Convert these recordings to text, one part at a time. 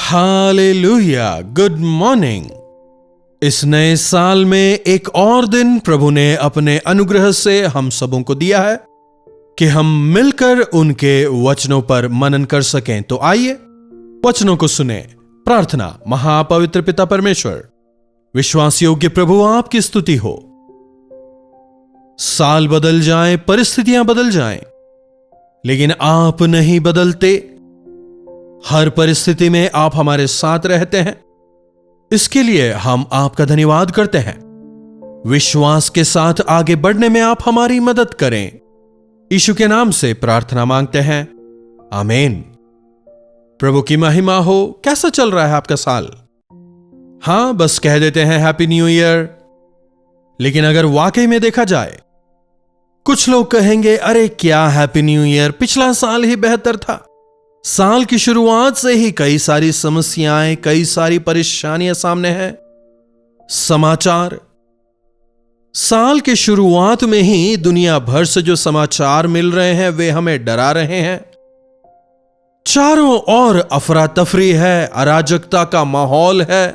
Hallelujah, good morning. इस नए साल में एक और दिन प्रभु ने अपने अनुग्रह से हम सबों को दिया है कि हम मिलकर उनके वचनों पर मनन कर सकें। तो आइए वचनों को सुने। प्रार्थना। महापवित्र पिता परमेश्वर, विश्वास योग्य प्रभु, आपकी स्तुति हो। साल बदल जाए, परिस्थितियां बदल जाएं, लेकिन आप नहीं बदलते। हर परिस्थिति में आप हमारे साथ रहते हैं। इसके लिए हम आपका धन्यवाद करते हैं। विश्वास के साथ आगे बढ़ने में आप हमारी मदद करें। यीशु के नाम से प्रार्थना मांगते हैं, आमीन। प्रभु की महिमा हो। कैसा चल रहा है आपका साल? हां, बस कह देते हैं हैप्पी न्यू ईयर, लेकिन अगर वाकई में देखा जाए, कुछ लोग कहेंगे, अरे क्या हैप्पी न्यू ईयर, पिछला साल ही बेहतर था। साल की शुरुआत से ही कई सारी समस्याएं, कई सारी परेशानियां सामने हैं। समाचार, साल के शुरुआत में ही दुनिया भर से जो समाचार मिल रहे हैं वे हमें डरा रहे हैं। चारों ओर अफरा तफरी है, अराजकता का माहौल है।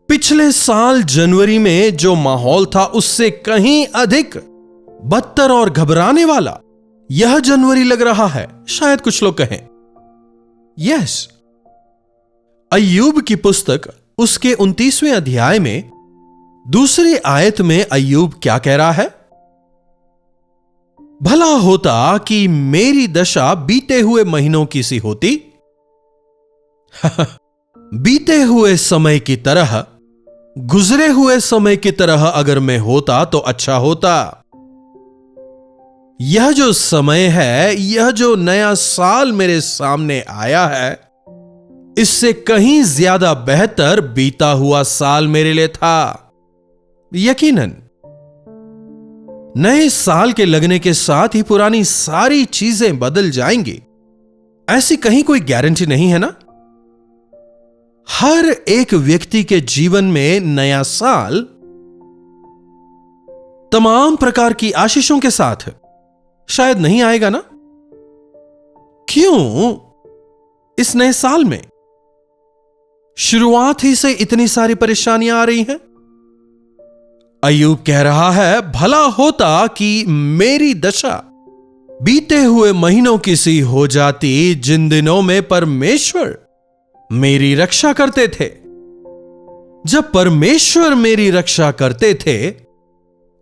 पिछले साल जनवरी में जो माहौल था उससे कहीं अधिक बदतर और घबराने वाला यह जनवरी लग रहा है, शायद कुछ लोग कहें। यस, अय्यूब की पुस्तक उसके 29वें अध्याय में दूसरी आयत में अय्यूब क्या कह रहा है? भला होता कि मेरी दशा बीते हुए महीनों की सी होती। बीते हुए समय की तरह, गुजरे हुए समय की तरह अगर मैं होता तो अच्छा होता। यह जो समय है, यह जो नया साल मेरे सामने आया है, इससे कहीं ज्यादा बेहतर बीता हुआ साल मेरे लिए था। यकीनन नए साल के लगने के साथ ही पुरानी सारी चीजें बदल जाएंगी, ऐसी कहीं कोई गारंटी नहीं है ना। हर एक व्यक्ति के जीवन में नया साल तमाम प्रकार की आशीषों के साथ शायद नहीं आएगा ना। क्यों इस नए साल में शुरुआत ही से इतनी सारी परेशानियां आ रही हैं? अय्यूब कह रहा है, भला होता कि मेरी दशा बीते हुए महीनों की सी हो जाती, जिन दिनों में परमेश्वर मेरी रक्षा करते थे। जब परमेश्वर मेरी रक्षा करते थे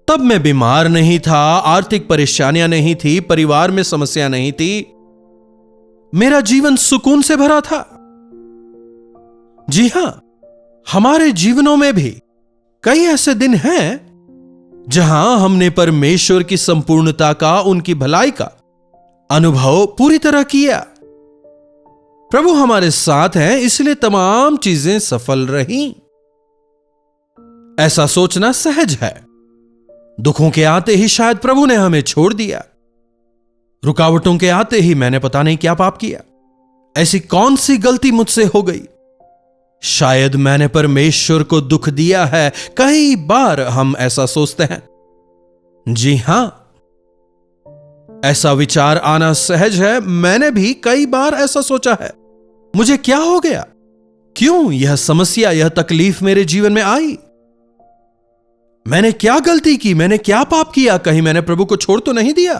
तब मैं बीमार नहीं था, आर्थिक परेशानियां नहीं थी, परिवार में समस्या नहीं थी, मेरा जीवन सुकून से भरा था। जी हां, हमारे जीवनों में भी कई ऐसे दिन हैं जहां हमने परमेश्वर की संपूर्णता का, उनकी भलाई का अनुभव पूरी तरह किया। प्रभु हमारे साथ हैं, इसलिए तमाम चीजें सफल रहीं। ऐसा सोचना सहज है। दुखों के आते ही शायद प्रभु ने हमें छोड़ दिया। रुकावटों के आते ही मैंने पता नहीं क्या पाप किया, ऐसी कौन सी गलती मुझसे हो गई, शायद मैंने परमेश्वर को दुख दिया है। कई बार हम ऐसा सोचते हैं। जी हां, ऐसा विचार आना सहज है। मैंने भी कई बार ऐसा सोचा है, मुझे क्या हो गया, क्यों यह समस्या, यह तकलीफ मेरे जीवन में आई, मैंने क्या गलती की, मैंने क्या पाप किया, कहीं मैंने प्रभु को छोड़ तो नहीं दिया।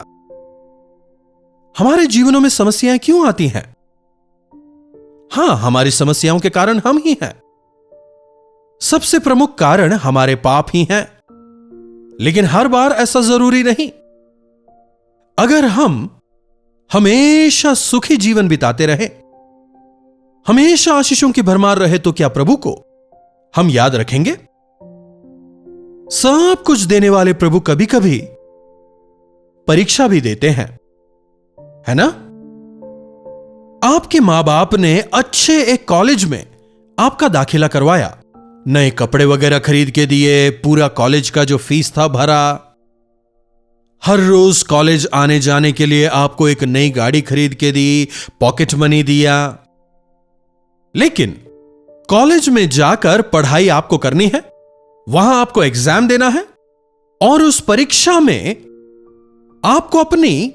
हमारे जीवनों में समस्याएं क्यों आती हैं? हां, हमारी समस्याओं के कारण हम ही हैं। सबसे प्रमुख कारण हमारे पाप ही हैं, लेकिन हर बार ऐसा जरूरी नहीं। अगर हम हमेशा सुखी जीवन बिताते रहे, हमेशा आशीषों की भरमार रहे, तो क्या प्रभु को हम याद रखेंगे? सब कुछ देने वाले प्रभु कभी कभी परीक्षा भी देते हैं, है ना। आपके मां बाप ने अच्छे एक कॉलेज में आपका दाखिला करवाया, नए कपड़े वगैरह खरीद के दिए, पूरा कॉलेज का जो फीस था भरा, हर रोज कॉलेज आने जाने के लिए आपको एक नई गाड़ी खरीद के दी, पॉकेट मनी दिया। लेकिन कॉलेज में जाकर पढ़ाई आपको करनी है, वहां आपको एग्जाम देना है, और उस परीक्षा में आपको अपनी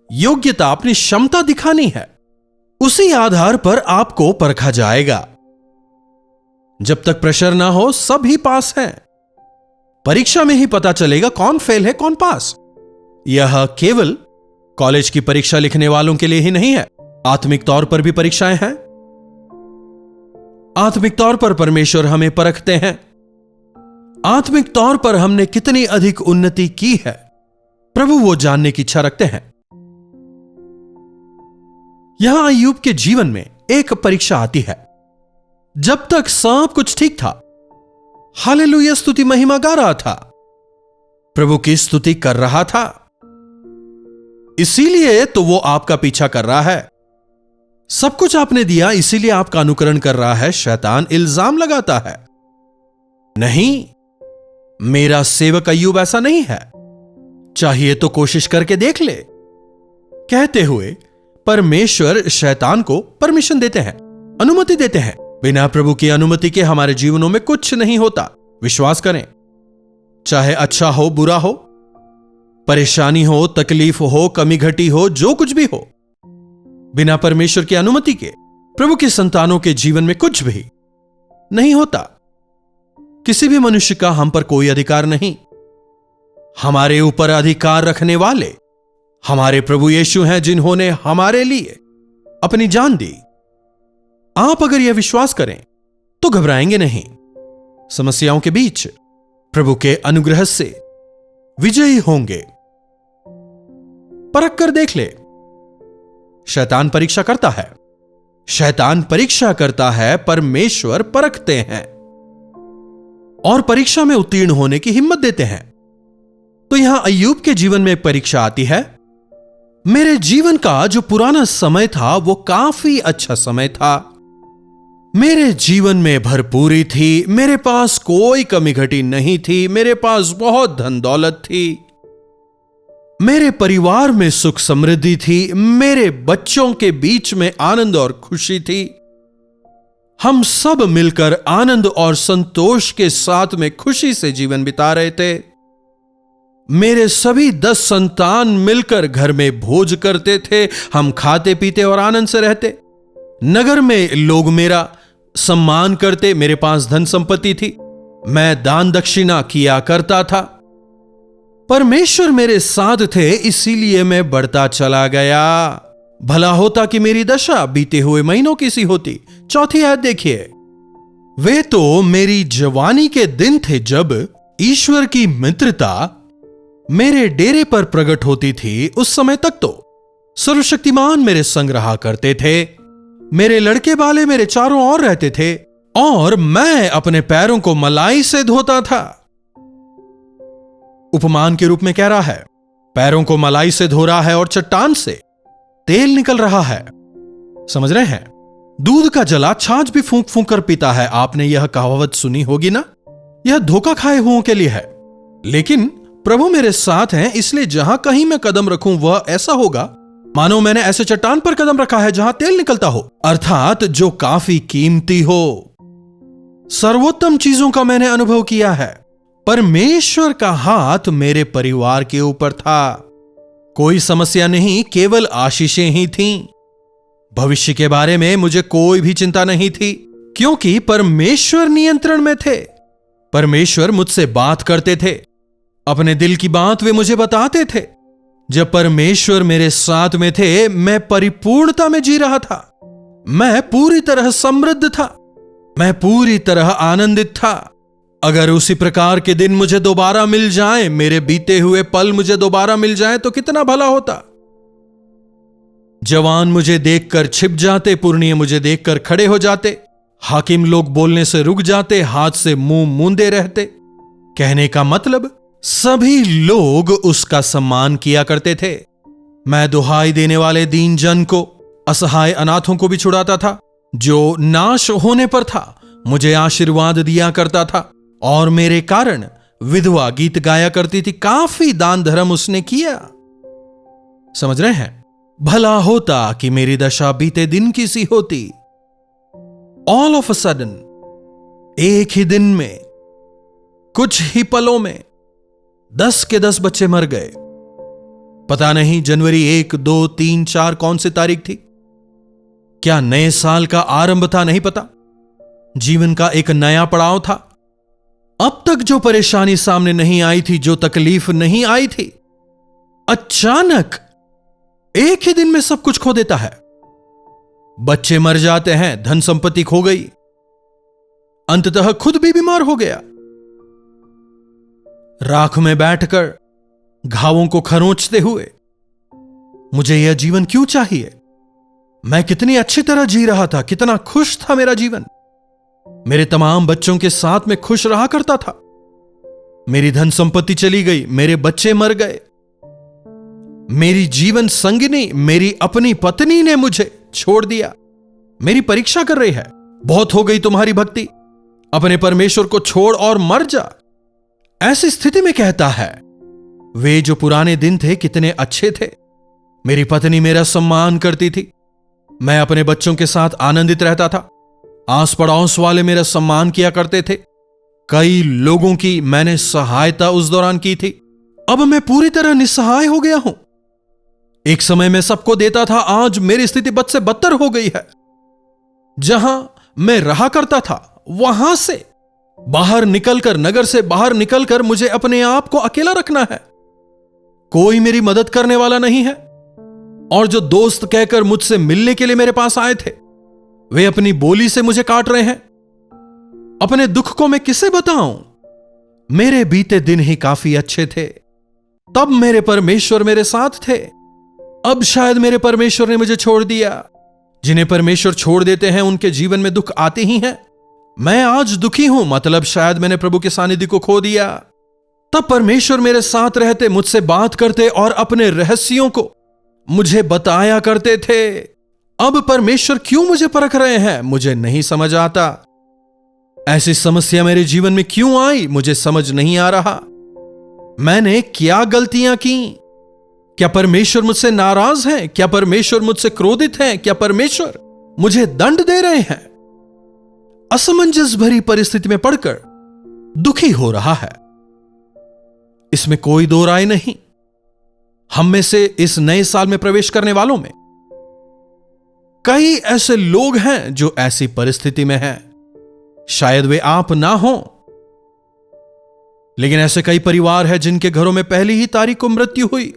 योग्यता, अपनी क्षमता दिखानी है। उसी आधार पर आपको परखा जाएगा। जब तक प्रेशर ना हो सभी पास हैं। परीक्षा में ही पता चलेगा कौन फेल है कौन पास। यह केवल कॉलेज की परीक्षा लिखने वालों के लिए ही नहीं है, आत्मिक तौर पर भी परीक्षाएं हैं। आत्मिक तौर पर परमेश्वर हमें परखते हैं। आत्मिक तौर पर हमने कितनी अधिक उन्नति की है, प्रभु वो जानने की इच्छा रखते हैं। यहां अय्यूब के जीवन में एक परीक्षा आती है। जब तक सब कुछ ठीक था, हालेलुया स्तुति महिमा गा रहा था, प्रभु की स्तुति कर रहा था, इसीलिए तो वो आपका पीछा कर रहा है। सब कुछ आपने दिया इसीलिए आपका अनुकरण कर रहा है। शैतान इल्जाम लगाता है, नहीं, मेरा सेवक अय्यूब ऐसा नहीं है, चाहिए तो कोशिश करके देख ले। कहते हुए परमेश्वर शैतान को परमिशन देते हैं, अनुमति देते हैं। बिना प्रभु की अनुमति के हमारे जीवनों में कुछ नहीं होता। विश्वास करें, चाहे अच्छा हो बुरा हो, परेशानी हो तकलीफ हो कमी घटी हो, जो कुछ भी हो, बिना परमेश्वर की अनुमति के प्रभु के संतानों के जीवन में कुछ भी नहीं होता। किसी भी मनुष्य का हम पर कोई अधिकार नहीं। हमारे ऊपर अधिकार रखने वाले हमारे प्रभु यीशु हैं, जिन्होंने हमारे लिए अपनी जान दी। आप अगर यह विश्वास करें तो घबराएंगे नहीं। समस्याओं के बीच प्रभु के अनुग्रह से विजयी होंगे। परख कर देख ले। शैतान परीक्षा करता है, शैतान परीक्षा करता है, परमेश्वर परखते हैं और परीक्षा में उत्तीर्ण होने की हिम्मत देते हैं। तो यहां अय्यूब के जीवन में एक परीक्षा आती है। मेरे जीवन का जो पुराना समय था वो काफी अच्छा समय था। मेरे जीवन में भरपूरी थी, मेरे पास कोई कमी घटी नहीं थी, मेरे पास बहुत धन दौलत थी, मेरे परिवार में सुख समृद्धि थी, मेरे बच्चों के बीच में आनंद और खुशी थी। हम सब मिलकर आनंद और संतोष के साथ में खुशी से जीवन बिता रहे थे। मेरे सभी 10 संतान मिलकर घर में भोज करते थे, हम खाते पीते और आनंद से रहते। नगर में लोग मेरा सम्मान करते, मेरे पास धन संपत्ति थी, मैं दान दक्षिणा किया करता था। परमेश्वर मेरे साथ थे, इसीलिए मैं बढ़ता चला गया। भला होता कि मेरी दशा बीते हुए महीनों की सी होती। चौथी आयत देखिए, वे तो मेरी जवानी के दिन थे जब ईश्वर की मित्रता मेरे डेरे पर प्रकट होती थी। उस समय तक तो सर्वशक्तिमान मेरे संग रहा करते थे, मेरे लड़के बाले मेरे चारों ओर रहते थे और मैं अपने पैरों को मलाई से धोता था। उपमान के रूप में कह रहा है, पैरों को मलाई से धो रहा है और चट्टान से तेल निकल रहा है। समझ रहे हैं? दूध का जला छाछ भी फूंक फूंक कर पीता है। आपने यह कहावत सुनी होगी ना? यह धोखा खाए हुओं के लिए है। लेकिन प्रभु मेरे साथ हैं, इसलिए जहां कहीं मैं कदम रखूं वह ऐसा होगा मानो मैंने ऐसे चट्टान पर कदम रखा है जहां तेल निकलता हो, अर्थात जो काफी कीमती हो। सर्वोत्तम चीजों का मैंने अनुभव किया है। परमेश्वर का हाथ मेरे परिवार के ऊपर था। कोई समस्या नहीं, केवल आशीषें ही थीं। भविष्य के बारे में मुझे कोई भी चिंता नहीं थी, क्योंकि परमेश्वर नियंत्रण में थे। परमेश्वर मुझसे बात करते थे, अपने दिल की बात वे मुझे बताते थे। जब परमेश्वर मेरे साथ में थे, मैं परिपूर्णता में जी रहा था। मैं पूरी तरह समृद्ध था, मैं पूरी तरह आनंदित था। अगर उसी प्रकार के दिन मुझे दोबारा मिल जाएं, मेरे बीते हुए पल मुझे दोबारा मिल जाएं तो कितना भला होता। जवान मुझे देखकर छिप जाते, पुरनिये मुझे देखकर खड़े हो जाते, हाकिम लोग बोलने से रुक जाते, हाथ से मुंह मूंदे रहते। कहने का मतलब सभी लोग उसका सम्मान किया करते थे। मैं दुहाई देने वाले दीन जन को, असहाय अनाथों को भी छुड़ाता था। जो नाश होने पर था मुझे आशीर्वाद दिया करता था, और मेरे कारण विधवा गीत गाया करती थी। काफी दान धर्म उसने किया। समझ रहे हैं? भला होता कि मेरी दशा बीते दिन की सी होती। ऑल ऑफ अ सडन, एक ही दिन में, कुछ ही पलों में 10 के 10 बच्चे मर गए। पता नहीं जनवरी 1, 2, 3, 4 कौन सी तारीख थी। क्या नए साल का आरंभ था? नहीं पता। जीवन का एक नया पड़ाव था। अब तक जो परेशानी सामने नहीं आई थी, जो तकलीफ नहीं आई थी, अचानक एक ही दिन में सब कुछ खो देता है। बच्चे मर जाते हैं, धन संपत्ति खो गई, अंततः खुद भी बीमार हो गया। राख में बैठकर घावों को खरोंचते हुए, मुझे यह जीवन क्यों चाहिए? मैं कितनी अच्छी तरह जी रहा था, कितना खुश था मेरा जीवन। मेरे तमाम बच्चों के साथ में खुश रहा करता था। मेरी धन संपत्ति चली गई, मेरे बच्चे मर गए, मेरी जीवन संगिनी, मेरी अपनी पत्नी ने मुझे छोड़ दिया। मेरी परीक्षा कर रही है, बहुत हो गई तुम्हारी भक्ति, अपने परमेश्वर को छोड़ और मर जा। ऐसी स्थिति में कहता है, वे जो पुराने दिन थे कितने अच्छे थे। मेरी पत्नी मेरा सम्मान करती थी, मैं अपने बच्चों के साथ आनंदित रहता था, आस पड़ोस वाले मेरा सम्मान किया करते थे, कई लोगों की मैंने सहायता उस दौरान की थी। अब मैं पूरी तरह निस्सहाय हो गया हूं। एक समय मैं सबको देता था, आज मेरी स्थिति बद से बदतर हो गई है। जहां मैं रहा करता था वहां से बाहर निकलकर, नगर से बाहर निकलकर मुझे अपने आप को अकेला रखना है। कोई मेरी मदद करने वाला नहीं है, और जो दोस्त कहकर मुझसे मिलने के लिए मेरे पास आए थे, वे अपनी बोली से मुझे काट रहे हैं। अपने दुख को मैं किसे बताऊं? मेरे बीते दिन ही काफी अच्छे थे, तब मेरे परमेश्वर मेरे साथ थे। अब शायद मेरे परमेश्वर ने मुझे छोड़ दिया। जिन्हें परमेश्वर छोड़ देते हैं उनके जीवन में दुख आते ही हैं। मैं आज दुखी हूं, मतलब शायद मैंने प्रभु के सानिध्य को खो दिया। तब परमेश्वर मेरे साथ रहते, मुझसे बात करते और अपने रहस्यों को मुझे बताया करते थे। अब परमेश्वर क्यों मुझे परख रहे हैं, मुझे नहीं समझ आता। ऐसी समस्या मेरे जीवन में क्यों आई, मुझे समझ नहीं आ रहा। मैंने क्या गलतियां की? क्या परमेश्वर मुझसे नाराज हैं? क्या परमेश्वर मुझसे क्रोधित हैं? क्या परमेश्वर मुझे दंड दे रहे हैं? असमंजस भरी परिस्थिति में पड़कर दुखी हो रहा है। इसमें कोई दो राय नहीं। हम में से इस नए साल में प्रवेश करने वालों में कई ऐसे लोग हैं जो ऐसी परिस्थिति में हैं। शायद वे आप ना हो, लेकिन ऐसे कई परिवार हैं जिनके घरों में पहली ही तारीख को मृत्यु हुई।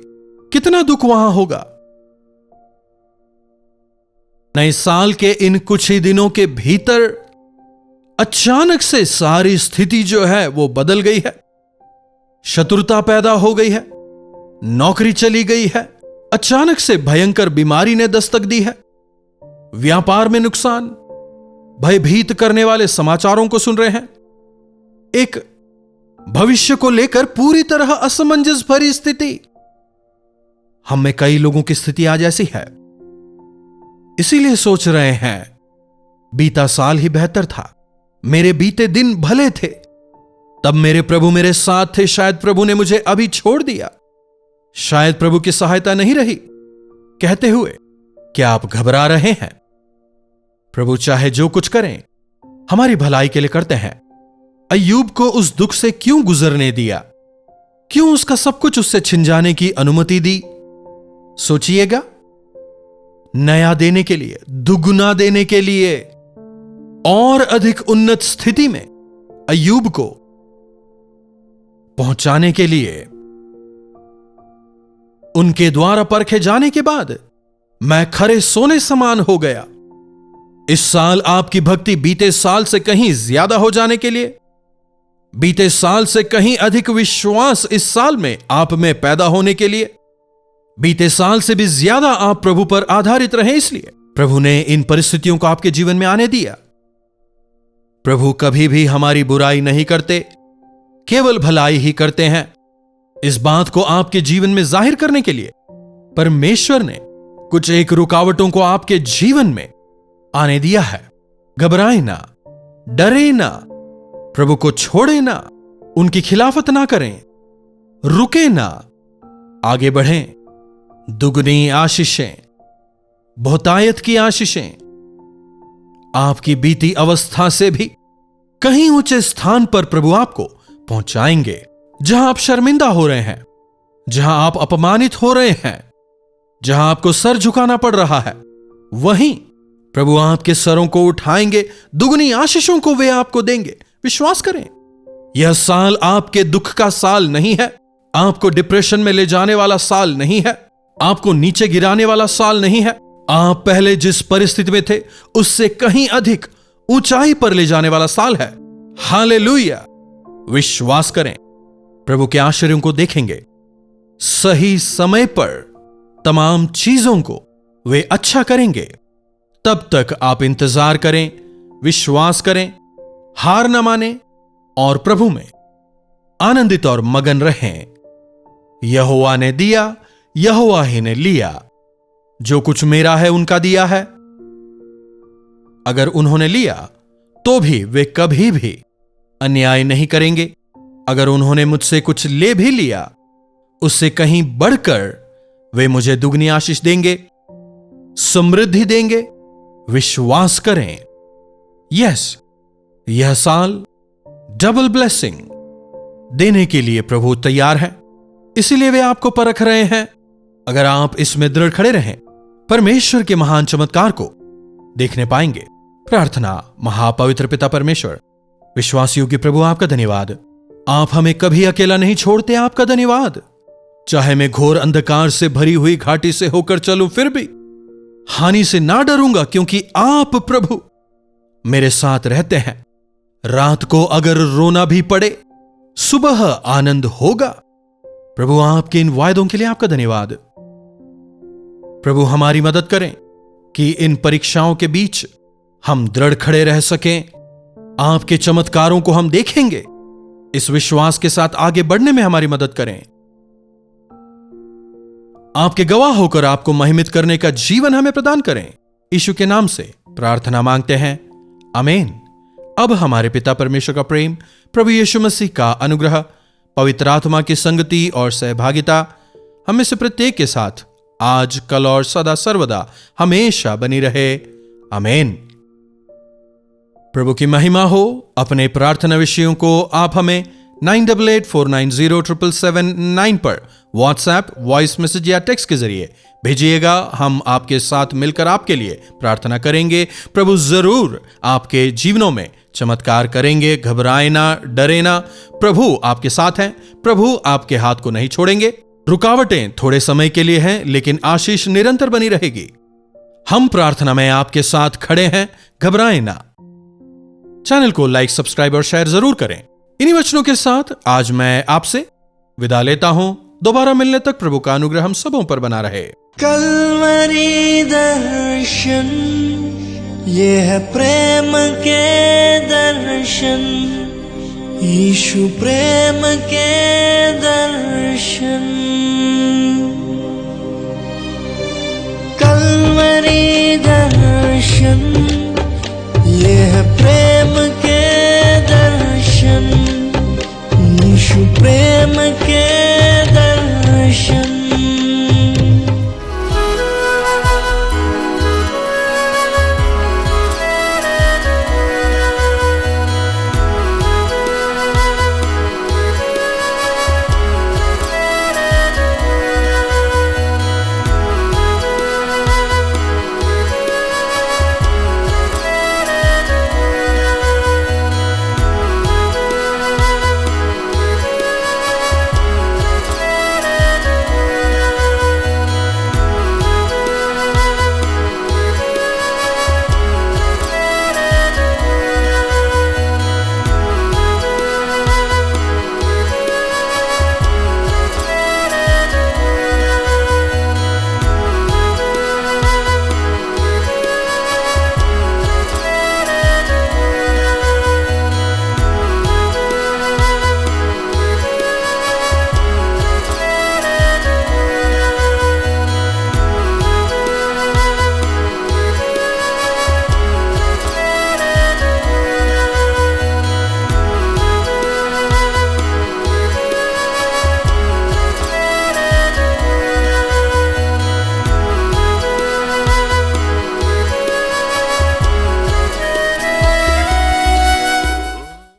कितना दुख वहां होगा। नए साल के इन कुछ ही दिनों के भीतर अचानक से सारी स्थिति जो है वो बदल गई है। शत्रुता पैदा हो गई है, नौकरी चली गई है, अचानक से भयंकर बीमारी ने दस्तक दी है, व्यापार में नुकसान, भयभीत करने वाले समाचारों को सुन रहे हैं। एक भविष्य को लेकर पूरी तरह असमंजस भरी स्थिति। हम में कई लोगों की स्थिति आज ऐसी है, इसीलिए सोच रहे हैं बीता साल ही बेहतर था, मेरे बीते दिन भले थे, तब मेरे प्रभु मेरे साथ थे, शायद प्रभु ने मुझे अभी छोड़ दिया, शायद प्रभु की सहायता नहीं रही। कहते हुए क्या आप घबरा रहे हैं? प्रभु चाहे जो कुछ करें हमारी भलाई के लिए करते हैं। अय्यूब को उस दुख से क्यों गुजरने दिया? क्यों उसका सब कुछ उससे छिन जाने की अनुमति दी? सोचिएगा। नया देने के लिए, दुगुना देने के लिए, और अधिक उन्नत स्थिति में अय्यूब को पहुंचाने के लिए, उनके द्वारा परखे जाने के बाद मैं खरे सोने समान हो गया। इस साल आपकी भक्ति बीते साल से कहीं ज्यादा हो जाने के लिए, बीते साल से कहीं अधिक विश्वास इस साल में आप में पैदा होने के लिए, बीते साल से भी ज्यादा आप प्रभु पर आधारित रहें, इसलिए प्रभु ने इन परिस्थितियों को आपके जीवन में आने दिया। प्रभु कभी भी हमारी बुराई नहीं करते, केवल भलाई ही करते हैं। इस बात को आपके जीवन में जाहिर करने के लिए परमेश्वर ने कुछ एक रुकावटों को आपके जीवन में आने दिया है। घबराए ना, डरे ना, प्रभु को छोड़े ना, उनकी खिलाफत ना करें, रुके ना, आगे बढ़ें। दुगनी आशीषें, बहुतायत की आशीषें आपकी बीती अवस्था से भी कहीं ऊंचे स्थान पर प्रभु आपको पहुंचाएंगे। जहां आप शर्मिंदा हो रहे हैं, जहां आप अपमानित हो रहे हैं, जहां आपको सर झुकाना पड़ रहा है, वहीं प्रभु आपके सरों को उठाएंगे, दुगनी आशीषों को वे आपको देंगे। विश्वास करें, यह साल आपके दुख का साल नहीं है, आपको डिप्रेशन में ले जाने वाला साल नहीं है, आपको नीचे गिराने वाला साल नहीं है। आप पहले जिस परिस्थिति में थे उससे कहीं अधिक ऊंचाई पर ले जाने वाला साल है। हालेलुया। विश्वास करें, प्रभु के आश्चर्यों को देखेंगे। सही समय पर तमाम चीजों को वे अच्छा करेंगे। तब तक आप इंतजार करें, विश्वास करें, हार न माने और प्रभु में आनंदित और मगन रहें। यहोवा ने दिया, यहोवा ही ने लिया। जो कुछ मेरा है उनका दिया है। अगर उन्होंने लिया तो भी वे कभी भी अन्याय नहीं करेंगे। अगर उन्होंने मुझसे कुछ ले भी लिया, उससे कहीं बढ़कर वे मुझे दुगनी आशीष देंगे, समृद्धि देंगे। विश्वास करें, यस, यह साल डबल ब्लेसिंग देने के लिए प्रभु तैयार है। इसीलिए वे आपको परख रहे हैं। अगर आप इसमें दृढ़ खड़े रहें, परमेश्वर के महान चमत्कार को देखने पाएंगे। प्रार्थना। महापवित्र पिता परमेश्वर, विश्वासियों की प्रभु, आपका धन्यवाद। आप हमें कभी अकेला नहीं छोड़ते। आपका धन्यवाद। चाहे मैं घोर अंधकार से भरी हुई घाटी से होकर चलूं, फिर भी हानि से ना डरूंगा, क्योंकि आप प्रभु मेरे साथ रहते हैं। रात को अगर रोना भी पड़े, सुबह आनंद होगा। प्रभु, आपके इन वायदों के लिए आपका धन्यवाद। प्रभु, हमारी मदद करें कि इन परीक्षाओं के बीच हम दृढ़ खड़े रह सकें। आपके चमत्कारों को हम देखेंगे। इस विश्वास के साथ आगे बढ़ने में हमारी मदद करें। आपके गवाह होकर आपको महिमित करने का जीवन हमें प्रदान करें। यीशु के नाम से प्रार्थना मांगते हैं, आमीन। अब हमारे पिता परमेश्वर का प्रेम, प्रभु यीशु मसीह का अनुग्रह, पवित्र आत्मा की संगति और सहभागिता हमें से प्रत्येक के साथ आज, कल और सदा सर्वदा हमेशा बनी रहे। आमीन। प्रभु की महिमा हो। अपने प्रार्थना विषयों को आप हमें 9884907779 पर व्हाट्सएप, वॉइस मैसेज या टेक्स्ट के जरिए भेजिएगा। हम आपके साथ मिलकर आपके लिए प्रार्थना करेंगे। प्रभु जरूर आपके जीवनों में चमत्कार करेंगे। घबराए ना, डरे ना। प्रभु आपके साथ हैं। प्रभु आपके हाथ को नहीं छोड़ेंगे। रुकावटें थोड़े समय के लिए हैं, लेकिन आशीष निरंतर बनी रहेगी। हम प्रार्थना में आपके साथ खड़े हैं। घबराए ना। चैनल को लाइक, सब्सक्राइब और शेयर जरूर करें। इन्हीं वचनों के साथ आज मैं आपसे विदा लेता हूं। दोबारा मिलने तक प्रभु का अनुग्रह हम सबों पर बना रहे। कल्वरी दर्शन, ये है प्रेम के दर्शन, यीशु प्रेम के दर्शन। कल्वरी दर्शन,